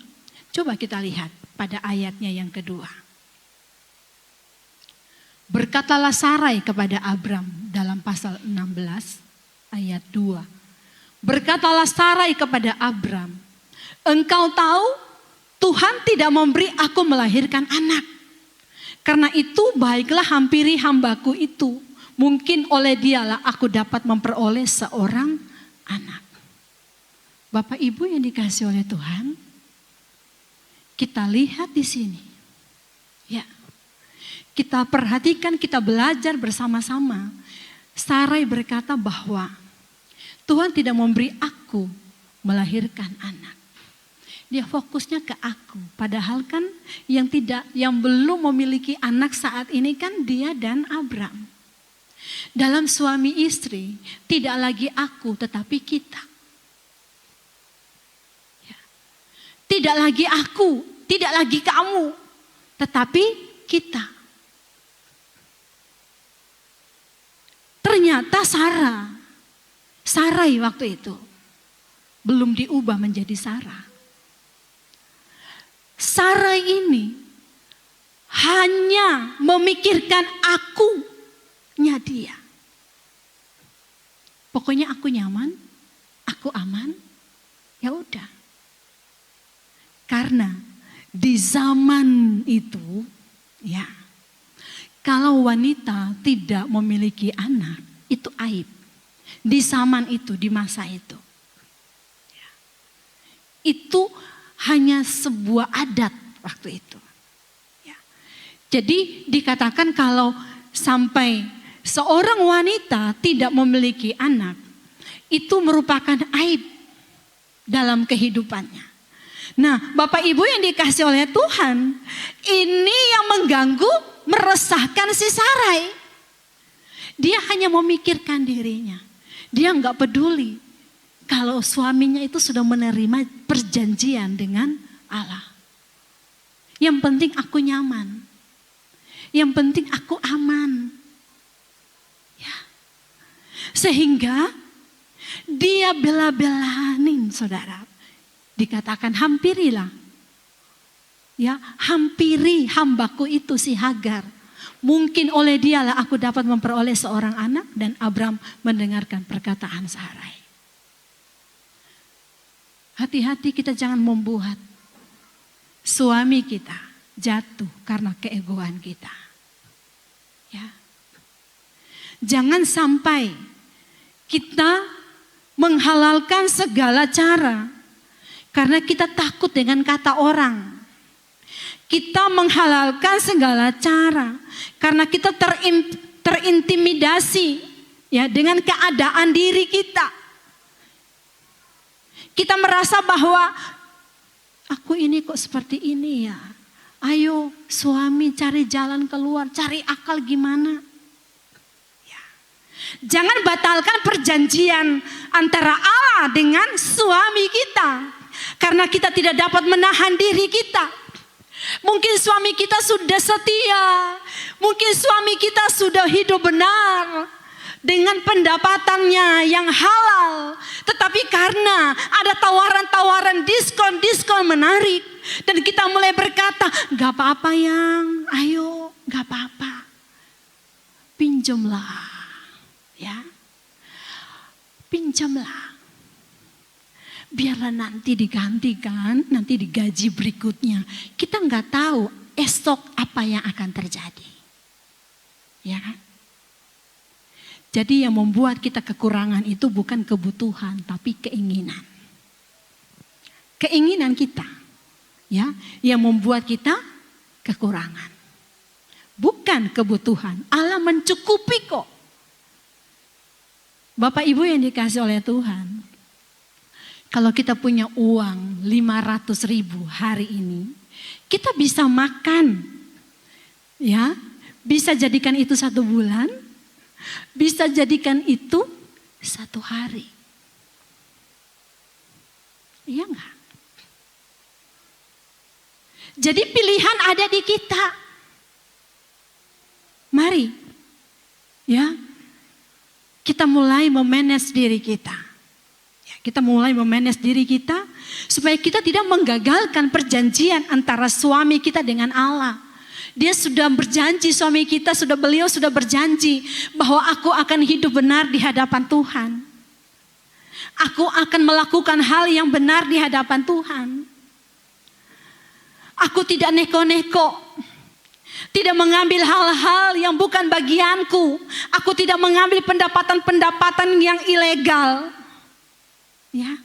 Coba kita lihat pada ayatnya yang kedua. Berkatalah Sarai kepada Abram dalam pasal 16 ayat 2. Berkatalah Sarai kepada Abram, engkau tahu Tuhan tidak memberi aku melahirkan anak. Karena itu baiklah hampiri hambaku itu. mungkin oleh dialah aku dapat memperoleh seorang anak. Bapak Ibu yang dikasihi oleh Tuhan, kita lihat di sini. Ya. Kita perhatikan, kita belajar bersama-sama. Sarai berkata bahwa Tuhan tidak memberi aku melahirkan anak. Dia fokusnya ke aku. Padahal kan yang belum memiliki anak saat ini kan dia dan Abram. Dalam suami istri tidak lagi aku tetapi kita. Ya. Tidak lagi aku, tidak lagi kamu, tetapi kita. Ternyata Sarai waktu itu belum diubah menjadi Sarah. Sarai ini hanya memikirkan akunya dia. Pokoknya aku nyaman, aku aman, ya udah. Karena di zaman itu, ya, kalau wanita tidak memiliki anak, itu aib. Di zaman itu, di masa itu. Ya. Itu hanya sebuah adat waktu itu. Ya. Jadi dikatakan kalau sampai seorang wanita tidak memiliki anak, itu merupakan aib dalam kehidupannya. Nah, Bapak Ibu yang dikasihi oleh Tuhan, ini yang mengganggu, meresahkan si Sarai. Dia hanya memikirkan dirinya. Dia nggak peduli kalau suaminya itu sudah menerima perjanjian dengan Allah. Yang penting aku nyaman. Yang penting aku aman. Ya. Sehingga dia bela-belanin, saudara. Dikatakan hampirilah. Ya, hampiri hambaku itu si Hagar. Mungkin oleh dialah aku dapat memperoleh seorang anak, dan Abram mendengarkan perkataan Sarai. Hati-hati kita jangan membuat suami kita jatuh karena keegoan kita. Ya. Jangan sampai kita menghalalkan segala cara karena kita takut dengan kata orang. Kita menghalalkan segala cara karena kita terintimidasi ya dengan keadaan diri kita. Kita merasa bahwa aku ini kok seperti ini ya. Ayo suami cari jalan keluar, cari akal gimana. Ya. Jangan batalkan perjanjian antara Allah dengan suami kita. Karena kita tidak dapat menahan diri kita. Mungkin suami kita sudah setia. Mungkin suami kita sudah hidup benar. Dengan pendapatannya yang halal. Tetapi karena ada tawaran-tawaran diskon-diskon menarik. Dan kita mulai berkata, gak apa-apa yang, ayo gak apa-apa. Pinjamlah. Ya. Pinjamlah. Biarlah nanti digantikan, nanti digaji berikutnya. Kita nggak tahu esok apa yang akan terjadi. Ya kan? Jadi yang membuat kita kekurangan itu bukan kebutuhan, tapi keinginan. Keinginan kita, ya, yang membuat kita kekurangan. Bukan kebutuhan, Allah mencukupi kok. Bapak Ibu yang dikasihi oleh Tuhan. Kalau kita punya uang 500.000 hari ini, kita bisa makan, ya, bisa jadikan itu 1 bulan, bisa jadikan itu 1 hari. Iya enggak? Jadi pilihan ada di kita. Mari, ya, kita mulai memanage diri kita. Kita mulai memanage diri kita supaya kita tidak menggagalkan perjanjian antara suami kita dengan Allah. Dia sudah berjanji, beliau sudah berjanji bahwa aku akan hidup benar di hadapan Tuhan. Aku akan melakukan hal yang benar di hadapan Tuhan. Aku tidak neko-neko. Tidak mengambil hal-hal yang bukan bagianku. Aku tidak mengambil pendapatan-pendapatan yang ilegal. Ya.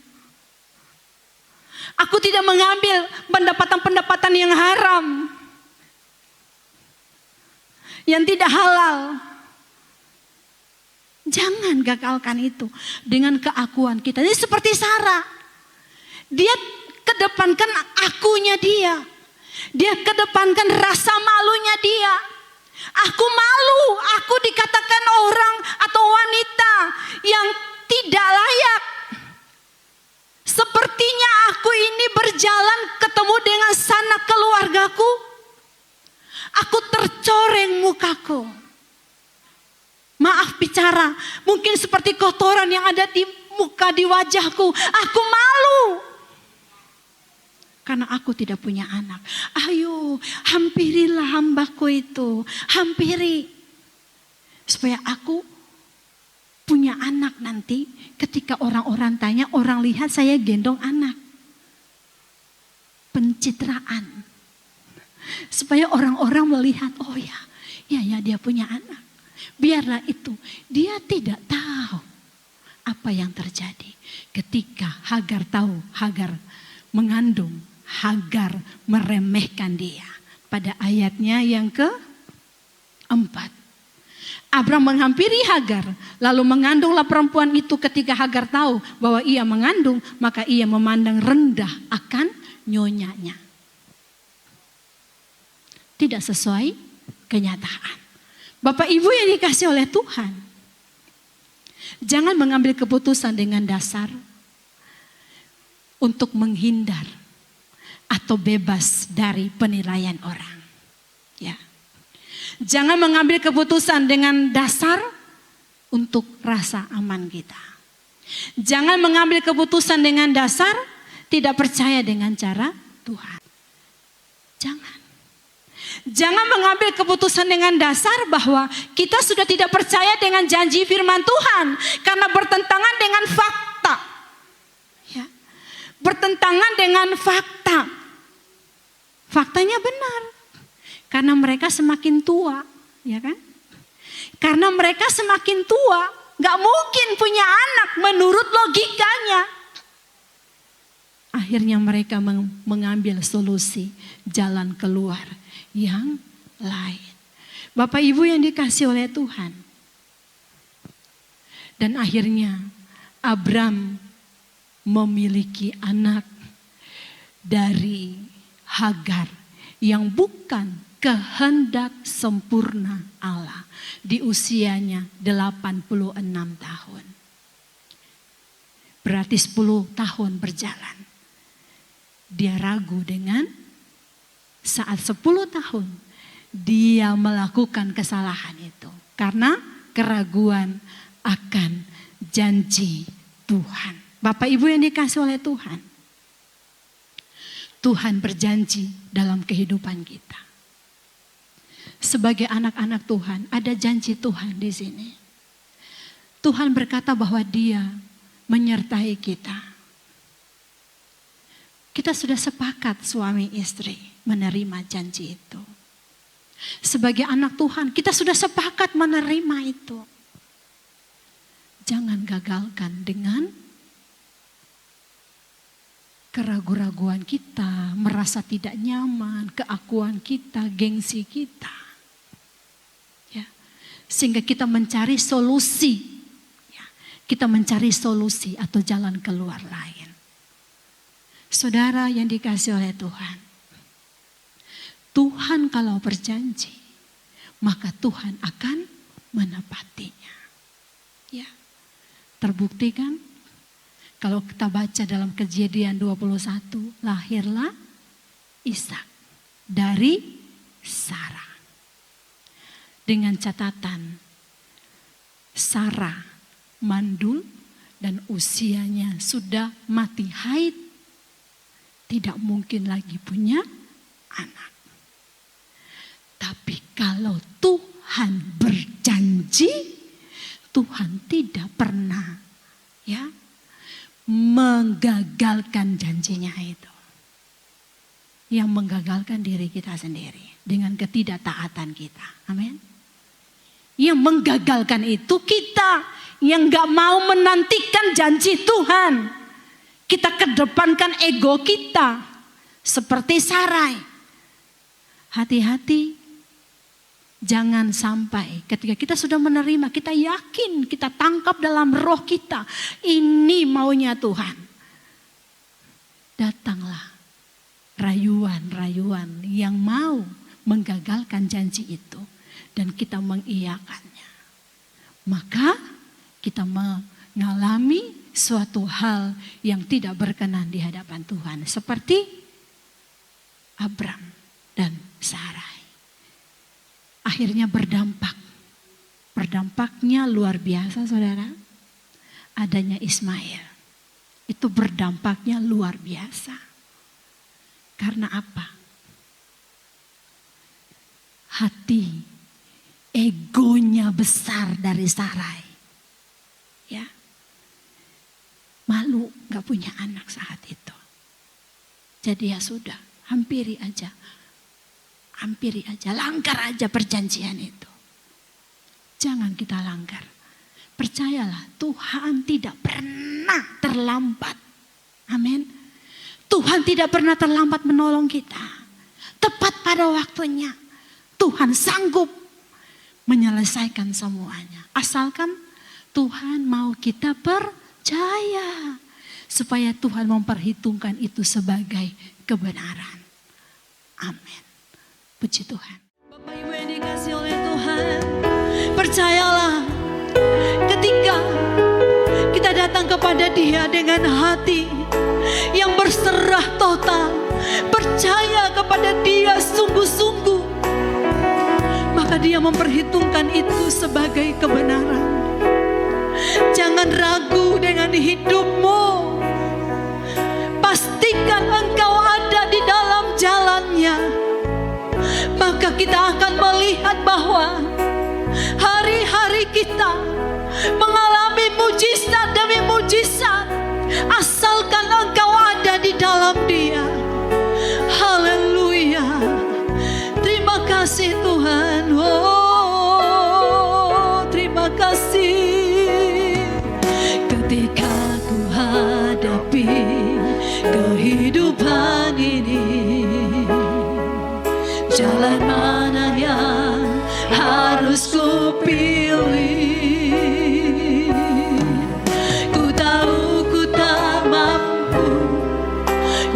Aku tidak mengambil pendapatan-pendapatan yang haram. Yang tidak halal. Jangan gagalkan itu dengan keakuan kita. Ini seperti Sarah. Dia kedepankan akunya dia. Dia kedepankan rasa malunya dia. Aku malu, aku dikatakan orang atau wanita yang tidak layak. Sepertinya aku ini berjalan ketemu dengan sanak keluargaku. Aku tercoreng mukaku. Maaf bicara, mungkin seperti kotoran yang ada di muka, di wajahku. Aku malu. Karena aku tidak punya anak. Ayo, hampirilah hambaku itu. Hampiri. Supaya aku punya anak nanti. Ketika orang-orang tanya, orang lihat saya gendong anak. Pencitraan. Supaya orang-orang melihat, oh ya dia punya anak. Biarlah itu. Dia tidak tahu apa yang terjadi. Ketika Hagar tahu, Hagar mengandung. Hagar meremehkan dia. Pada ayatnya yang ke-4. Abram menghampiri Hagar. Lalu mengandunglah perempuan itu. Ketika Hagar tahu bahwa ia mengandung. Maka ia memandang rendah akan nyonyanya. Tidak sesuai kenyataan. Bapak Ibu yang dikasih oleh Tuhan. Jangan mengambil keputusan dengan dasar. Untuk menghindar. Atau bebas dari penilaian orang. Ya. Jangan mengambil keputusan dengan dasar untuk rasa aman kita. Jangan mengambil keputusan dengan dasar tidak percaya dengan cara Tuhan. Jangan. Jangan mengambil keputusan dengan dasar bahwa kita sudah tidak percaya dengan janji firman Tuhan. Karena bertentangan dengan fakta. Ya. Bertentangan dengan fakta. Faktanya benar. Karena mereka semakin tua. Ya kan? Karena mereka semakin tua. Gak mungkin punya anak menurut logikanya. Akhirnya mereka mengambil solusi jalan keluar yang lain. Bapak Ibu yang dikasih oleh Tuhan. Dan akhirnya Abram memiliki anak dari Hagar yang bukan kehendak sempurna Allah di usianya 86 tahun. Berarti 10 tahun berjalan. Dia ragu dengan saat 10 tahun dia melakukan kesalahan itu. Karena keraguan akan janji Tuhan. Bapak Ibu yang dikasih oleh Tuhan. Tuhan berjanji dalam kehidupan kita. Sebagai anak-anak Tuhan, ada janji Tuhan di sini. Tuhan berkata bahwa Dia menyertai kita. Kita sudah sepakat suami istri menerima janji itu. Sebagai anak Tuhan, kita sudah sepakat menerima itu. Jangan gagalkan dengan keraguan-raguan kita, merasa tidak nyaman, keakuan kita, gengsi kita. Ya. Sehingga kita mencari solusi. Ya. Kita mencari solusi atau jalan keluar lain. Saudara yang dikasih oleh Tuhan. Tuhan kalau berjanji, maka Tuhan akan menepatinya. Ya. Terbukti kan? Kalau kita baca dalam Kejadian 21, lahirlah Ishak dari Sarah. Dengan catatan, Sarah mandul dan usianya sudah mati haid. Tidak mungkin lagi punya anak. Tapi kalau Tuhan berjanji, Tuhan tidak pernah menggagalkan janjinya itu. yang menggagalkan diri kita sendiri dengan ketidaktaatan kita. Amin. Yang menggagalkan itu kita yang gak mau menantikan janji Tuhan. Kita kedepankan ego kita seperti Sarai. Hati-hati, jangan sampai ketika kita sudah menerima, kita yakin, kita tangkap dalam roh kita, ini maunya Tuhan. Datanglah rayuan-rayuan yang mau menggagalkan janji itu dan kita mengiyakannya. Maka kita mengalami suatu hal yang tidak berkenan di hadapan Tuhan. Seperti Abram dan Sarai. Akhirnya berdampak. Berdampaknya luar biasa saudara. Adanya Ismail. Itu berdampaknya luar biasa. Karena apa? Hati egonya besar dari Sarai. Ya. Malu gak punya anak saat itu. Jadi ya sudah, hampiri aja, langgar aja perjanjian itu. Jangan kita langgar. Percayalah, Tuhan tidak pernah terlambat. Amin. Tuhan tidak pernah terlambat menolong kita. Tepat pada waktunya, Tuhan sanggup menyelesaikan semuanya. Asalkan Tuhan mau kita percaya. Supaya Tuhan memperhitungkan itu sebagai kebenaran. Amin. Puji Tuhan. Bapak Ibu yang dikasih oleh Tuhan. Percayalah ketika kita datang kepada Dia dengan hati yang berserah total. Percaya kepada Dia sungguh-sungguh. Maka Dia memperhitungkan itu sebagai kebenaran. Jangan ragu dengan hidupmu. Pastikan engkau ada di dalam jalannya. Maka kita akan melihat bahwa hari-hari kita mengalami mujizat demi mujizat. Asalkan engkau ada di dalam Dia. Haleluya. Terima kasih Tuhan. Oh, terima kasih. Ketika ku hadapi kehidupan ini, jalan mana yang harus ku pilih? Ku tahu ku tak mampu,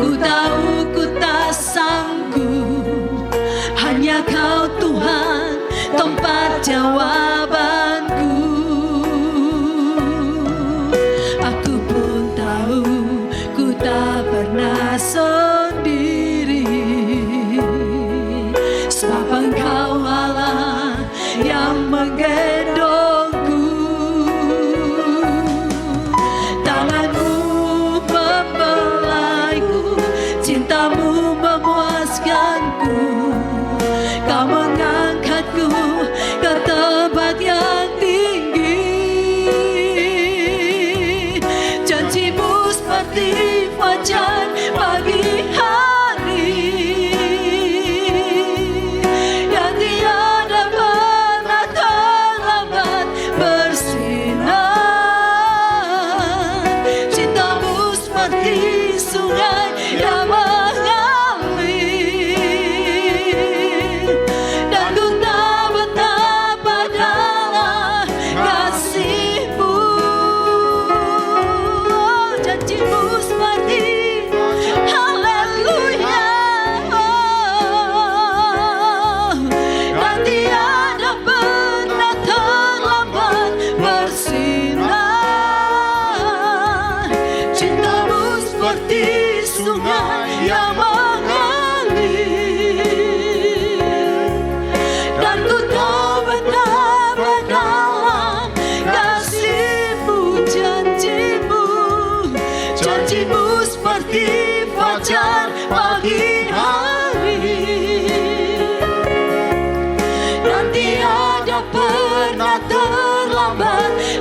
ku tahu ku tak sanggup. Hanya Kau Tuhan tempat jawabanku. Aku pun tahu ku tak pernah sendiri. Sebab Engkau Allah yang menggendongku. Tangan-Mu membelaiku, cinta-Mu memuaskanku. Kau mengangkatku ke tempat yang tinggi. Janji-Mu seperti fajar pagi hari.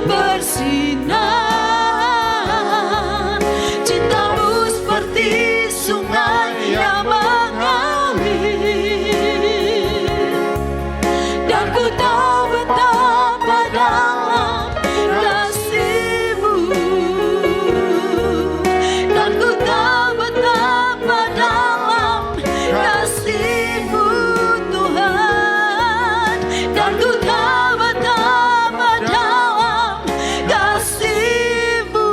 Bersinar, cinta-Mu seperti sungai yang mengalir. ku tahu betapa dalam kasih-Mu, dan ku tahu betapa dalam kasih-Mu Tuhan, dan ku tahu betapa dalam kasih-Mu.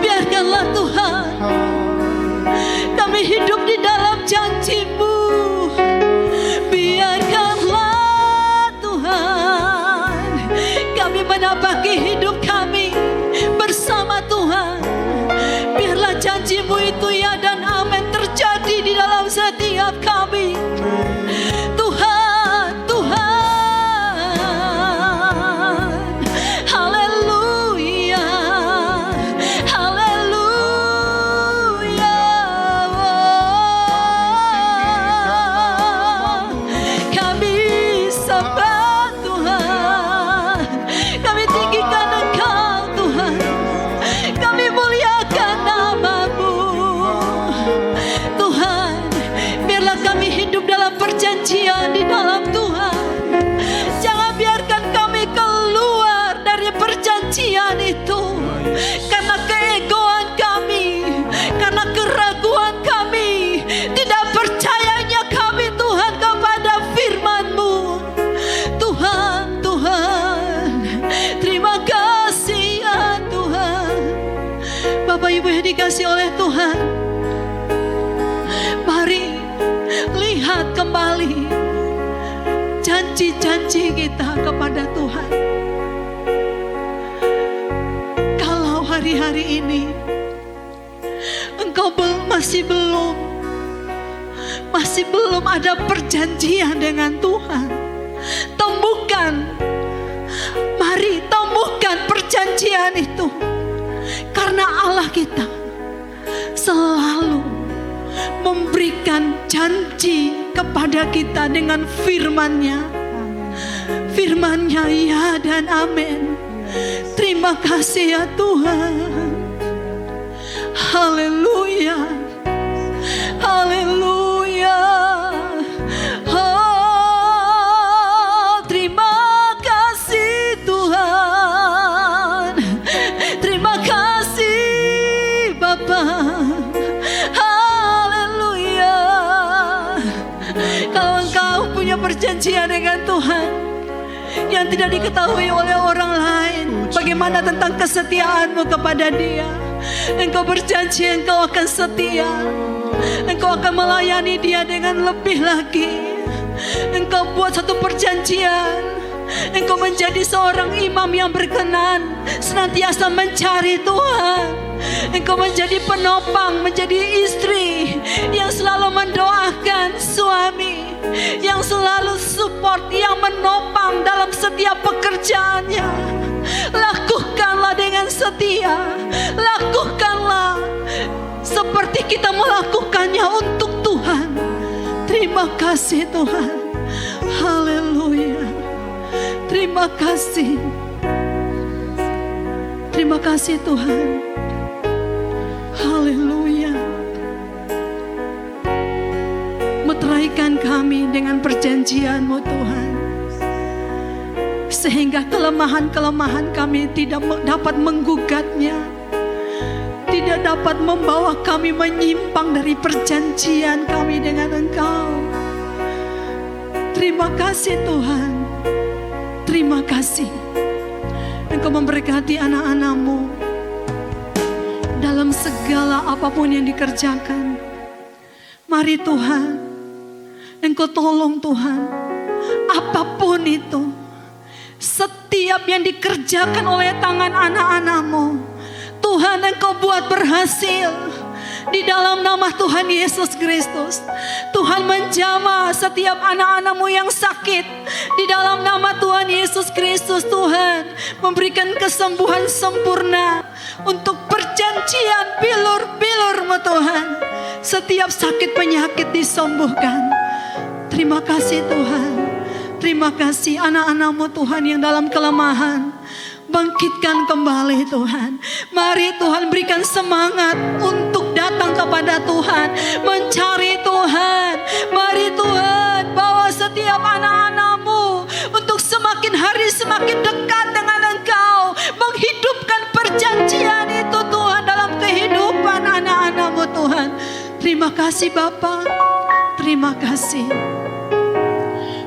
Biarkanlah Tuhan kami hidup di dalam janji-Mu. Biarkanlah Tuhan kami menapaki hidup kami bersama Tuhan. Biarlah janji-Mu itu ya dan amin terjadi di dalam setiap kami. Tuhan, Tuhan, haleluya, haleluya. Kami sembah Tuhan, kami tinggikan Engkau Tuhan, kami muliakan nama-Mu Tuhan. Biarlah kami hidup dalam perjanjian di dalam Tuhan. Jangan biarkan kami keluar dari perjanjian itu karena keegoan kami, karena keraguan kami, tidak percayanya kami Tuhan kepada firman-Mu. Tuhan, Tuhan, terima kasih ya Tuhan. Bapak Ibu yang dikasihi oleh Tuhan, mari lihat kembali janji-janji kita kepada Tuhan. Kalau hari-hari ini engkau masih belum ada perjanjian dengan Tuhan, temukan, mari temukan perjanjian itu. Karena Allah kita selalu memberikan janji kepada kita dengan firman-Nya. Firman-Nya ya dan amin. Terima kasih ya Tuhan. Haleluya, haleluya. Oh, terima kasih Tuhan. Terima kasih Bapa. Haleluya. Kalau engkau punya perjanjian dengan Tuhan yang tidak diketahui oleh orang lain, bagaimana tentang kesetiaan-Mu kepada Dia? Engkau berjanji engkau akan setia, engkau akan melayani Dia dengan lebih lagi. Engkau buat satu perjanjian, engkau menjadi seorang imam yang berkenan, senantiasa mencari Tuhan. Engkau menjadi penopang, menjadi istri yang selalu mendoakan suami, yang selalu support, yang menopang dalam setiap pekerjaannya. Lakukanlah dengan setia, lakukanlah seperti kita melakukannya untuk Tuhan. Terima kasih Tuhan. Haleluya. Terima kasih. Terima kasih Tuhan. Haleluya. Meteraikan kami dengan perjanjian-Mu Tuhan, sehingga kelemahan-kelemahan kami tidak dapat menggugatnya, tidak dapat membawa kami menyimpang dari perjanjian kami dengan Engkau. Terima kasih Tuhan. Terima kasih Engkau memberkati anak-anak-Mu dalam segala apapun yang dikerjakan. Mari Tuhan, Engkau tolong Tuhan, apapun itu, setiap yang dikerjakan oleh tangan anak-anak-Mu, Tuhan Engkau buat berhasil. Di dalam nama Tuhan Yesus Kristus, Tuhan menjamah setiap anak-anak-Mu yang sakit. Di dalam nama Tuhan Yesus Kristus, Tuhan memberikan kesembuhan sempurna untuk perjanjian bilur-bilur-Mu Tuhan. Setiap sakit penyakit disembuhkan. Terima kasih Tuhan. Terima kasih anak-anak-Mu Tuhan yang dalam kelemahan, bangkitkan kembali Tuhan. Mari Tuhan berikan semangat untuk datang kepada Tuhan, mencari Terima kasih Bapa, terima kasih.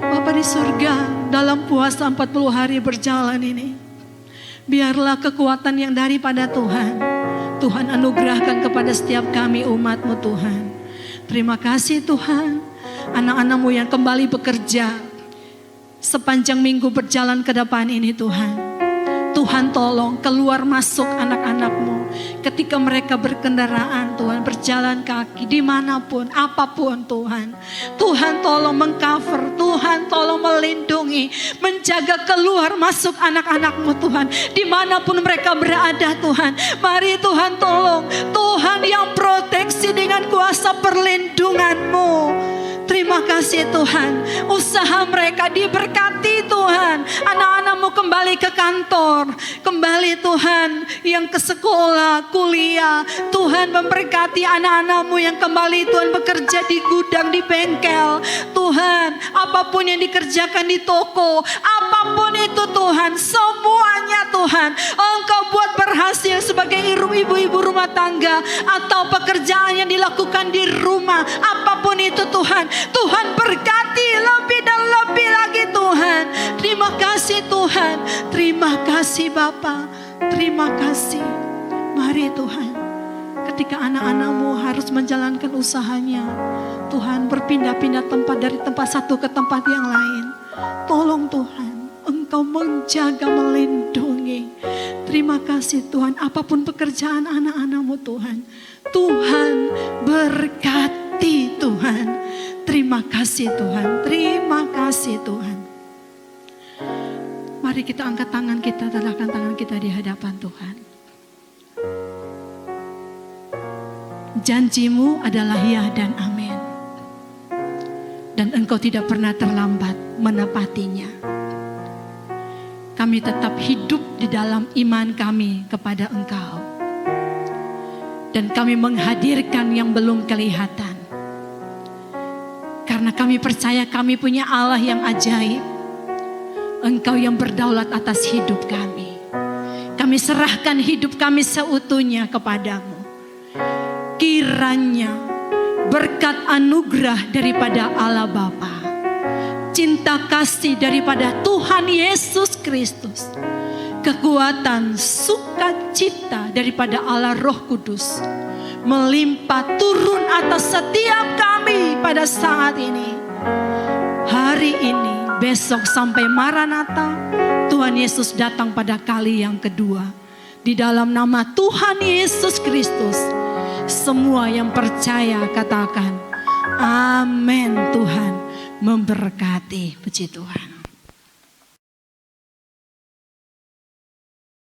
Bapa di surga, dalam puasa 40 hari berjalan ini, biarlah kekuatan yang daripada Tuhan, Tuhan anugerahkan kepada setiap kami umat-Mu Tuhan. Terima kasih Tuhan, anak-anak-Mu yang kembali bekerja sepanjang minggu berjalan ke depan ini Tuhan. Tuhan tolong keluar masuk anak-anak-Mu ketika mereka berkendaraan Tuhan, berjalan kaki dimanapun, apapun Tuhan. Tuhan tolong mengcover, Tuhan tolong melindungi, menjaga keluar masuk anak-anak-Mu Tuhan, dimanapun mereka berada Tuhan. Mari Tuhan tolong, Tuhan yang proteksi dengan kuasa perlindungan-Mu. Terima kasih Tuhan, usaha mereka diberkati Tuhan. Anak-anak-Mu kembali ke kantor, kembali Tuhan yang ke sekolah, kuliah. Tuhan memberkati anak-anak-Mu yang kembali Tuhan bekerja di gudang, di bengkel. Tuhan, apapun yang dikerjakan di toko, apapun itu Tuhan, semuanya Tuhan, Engkau buat berhasil sebagai ibu-ibu rumah tangga atau pekerjaan yang dilakukan di rumah. Apapun itu Tuhan, Tuhan berkati lebih dan lebih lagi Tuhan. Terima kasih Tuhan, terima kasih Bapa, terima kasih. Mari Tuhan, ketika anak-anak-Mu harus menjalankan usahanya, Tuhan berpindah-pindah tempat dari tempat satu ke tempat yang lain. Tolong Tuhan, Engkau menjaga, melindungi. Terima kasih Tuhan, apapun pekerjaan anak-anak-Mu Tuhan, Tuhan berkati Tuhan. Terima kasih Tuhan, terima kasih Tuhan. Mari kita angkat tangan kita, letakkan tangan kita di hadapan Tuhan. Janji-Mu adalah ya dan amin. Dan Engkau tidak pernah terlambat menepatinya. Kami tetap hidup di dalam iman kami kepada Engkau. Dan kami menghadirkan yang belum kelihatan. Karena kami percaya kami punya Allah yang ajaib. Engkau yang berdaulat atas hidup kami. Kami serahkan hidup kami seutuhnya kepadamu. Kiranya berkat anugerah daripada Allah Bapa, cinta kasih daripada Tuhan Yesus Kristus, kekuatan sukacita daripada Allah Roh Kudus melimpah turun atas setiap kami pada saat ini, hari ini, besok sampai Maranatha. Tuhan Yesus datang pada kali yang kedua. Di dalam nama Tuhan Yesus Kristus, semua yang percaya katakan amin. Tuhan memberkati. Puji Tuhan.